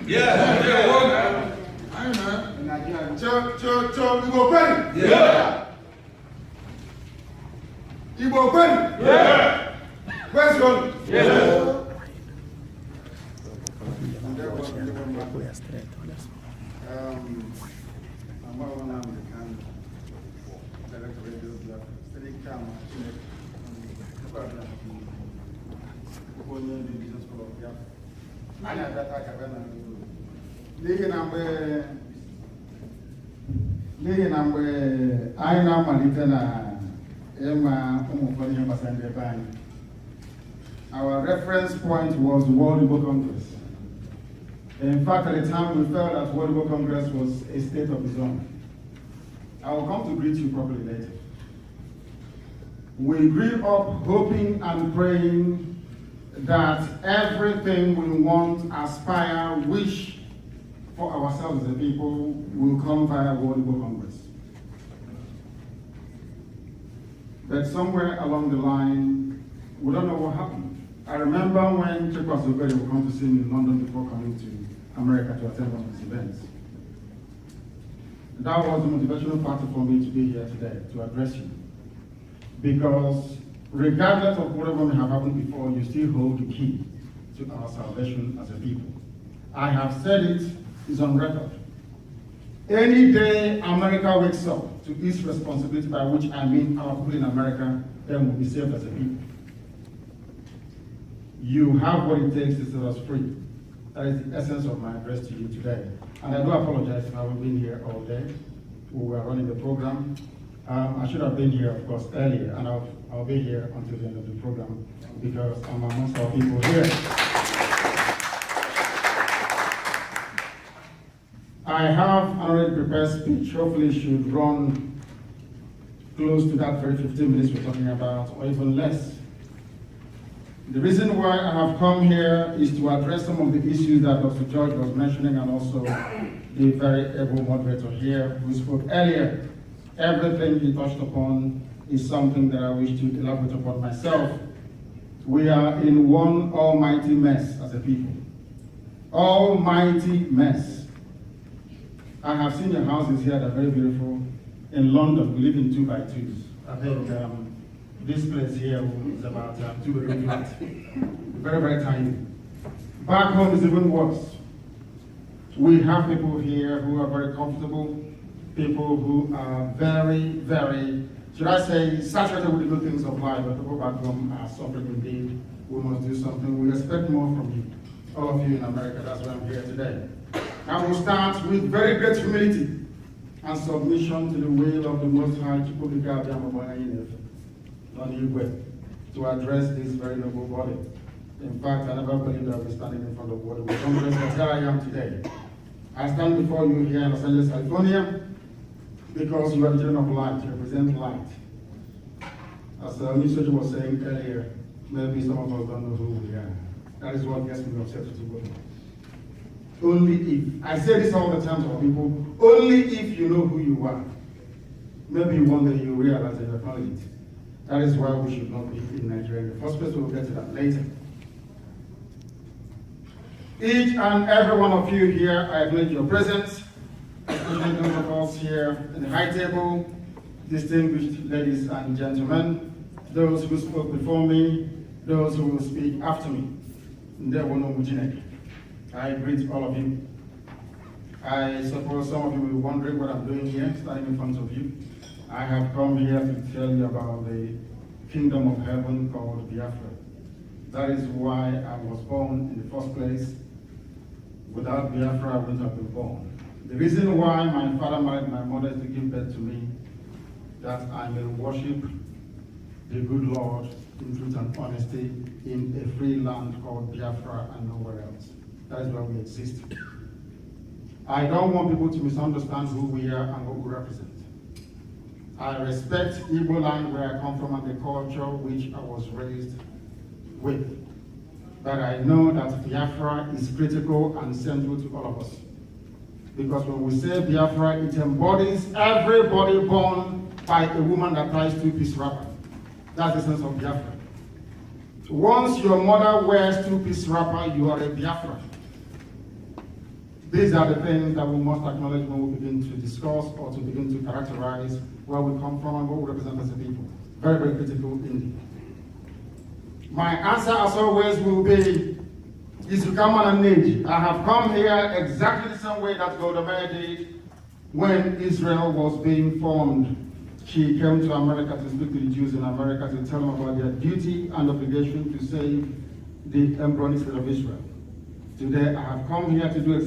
Yeah. I know. Igbo Kwen. Yeah. Igbo Kwen. Yeah. Where's going? Yeah. n'ihi na mgbe anyị na-amalite na ịma ụmụ ụfọdụ ihe gbasara ndị ebe anyị, our reference point was the World Igbo Congress. In fact, at the time we felt that World Igbo Congress was a state of its own. I will come to greet you properly later. We grew up hoping and praying that everything we want, aspire, wish for ourselves as a people will come via World Igbo Congress. But somewhere along the line, we don't know what happened. I remember when Chekwas Obere would come to see me in London before coming to America to attend one of his events. That was the motivational factor for me to be here today, to address you. Because regardless of whatever may have happened before, you still hold the key to our salvation as a people. I have said it, it's on record. Any day America wakes up to its responsibility, by which I mean our people in America, then we'll be saved as a people. You have what it takes to set us free. That is the essence of my address to you today. And I do apologize if I haven't been here all day. We were running the program. I should have been here, of course, earlier, and I'll be here until the end of the program because I'm amongst our people here. I have an already prepared speech. Hopefully, it should run close to that very 15 minutes we're talking about, or even less. The reason why I have come here is to address some of the issues that Dr. George was mentioning, and also the very able moderator here who spoke earlier. Everything he touched upon is something that I wish to elaborate upon myself. We are in one almighty mess as a people. Almighty mess. I have seen your houses here that are very beautiful. In London, we live in 2x2s. I think this place here is about 2-bedroom flat. Very, very tiny. Back home is even worse. We have people here who are very comfortable, people who are very, very, should I say, saturated with the good things of life, but people back home are suffering indeed. We must do something. We expect more from you, all of you in America. That's why I'm here today. I will start with very great humility and submission to the will of the Most High to address this very noble body. In fact, I never believed I would be standing in front of World Igbo Congress, but here I am today. I stand before you here in Los Angeles, California, because you are the children of light, you represent light. As Mr. was saying earlier, maybe some of us don't know who we are. That is what gets me upset with you. Only if, I say this all the time to our people, only if you know who you are. Maybe one day you realize and acknowledge it. That is why we should not be in Nigeria in the first place. We'll get to that later. Each and every one of you here, I acknowledge your presence, especially those of us here in the high table, distinguished ladies and gentlemen, those who spoke before me, those who will speak after me. I greet all of you. I suppose some of you will be wondering what I'm doing here, standing in front of you. I have come here to tell you about the kingdom of heaven called Biafra. That is why I was born in the first place. Without Biafra, I wouldn't have been born. The reason why my father married my mother is to give birth to me, that I may worship the good Lord in truth and honesty in a free land called Biafra and nowhere else. That is where we exist. I don't want people to misunderstand who we are and what we represent. I respect Igbo land where I come from and the culture which I was raised with. But I know that Biafra is critical and central to all of us. Because when we say Biafra, it embodies everybody born by a woman that ties two-piece wrapper. That's the sense of Biafra. Once your mother wears two-piece wrapper, you are a Biafra. These are the things that we must acknowledge when we begin to discuss or to begin to characterize where we come from and what we represent as a people. Very, very critical indeed. My answer, as always, will be, is to come on an age. I have come here exactly the same way that Golda Meir did when Israel was being formed. She came to America to speak to the Jews in America to tell them about their duty and obligation to save the embryonic state of Israel. Today, I have come here to do exactly